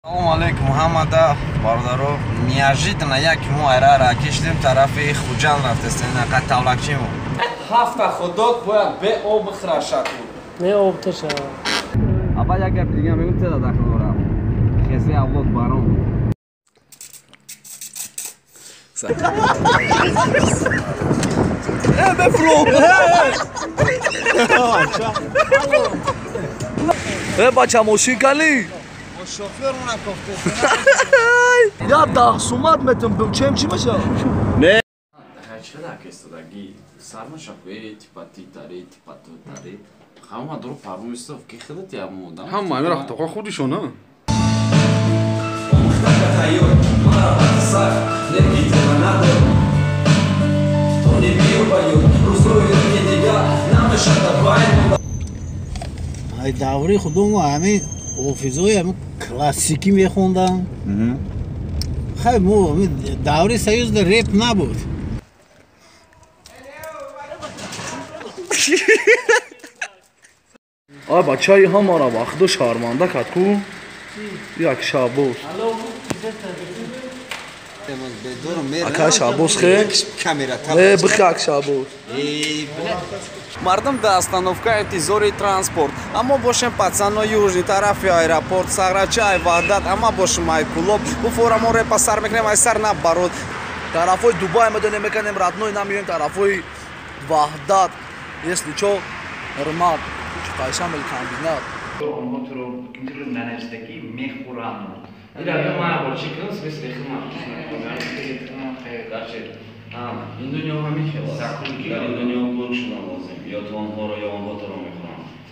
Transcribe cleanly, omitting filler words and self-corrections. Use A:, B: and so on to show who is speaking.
A: Салом алейкум Муҳаммада бародаро. Неожиданно як моҳайра киштим тарафи Хуҷанд рафтастем. Инақад тавлакчиму. Ҳафта худок бояд бе об бихрашад.
B: Не об теша.
A: Аба як гап дига мегӯм теда дахлора. Хезе авлод баром. Бефро.
C: бача мошинкали
A: Шофёр муна кофте.
C: я 10 сумат метам бил чем чи баша
A: Не. Чера кестадаги сармашакве типа титари типа тутари. Хама дур пармистов ки хилат я мудам.
D: Ҳама мера тоқа худишона.
E: ай даври худум ҳамин офизои ҳамин классикӣ мехондам. хай мо даври союзда реп набуд.
C: ай бачаи ҳамара вақто шарманда кард ку як шаббос ака шаббос хе бихак шаббос
A: Мардум да остановка интизори транспорт. Аммо бошем пацано южни тарафи аэропорт, Саграчай, Ваҳдат, аммо бошем ай кулоб. Бу форамо репа сар мекунем, ай сар набарод.
C: тарафои дубай медонем мекунем, родной намиёем тарафои Ваҳдат. Если чо, ҳурмат, қайшам илкомбинат.
F: Ondan sonra İngiliz menajerdeki mehburan. İleride mağdur çıkınız ve sehirman.
G: این دنیا همی که واسه این دنیا بروشون هم واسه یا تو آنها را یا آنها تو را میخورن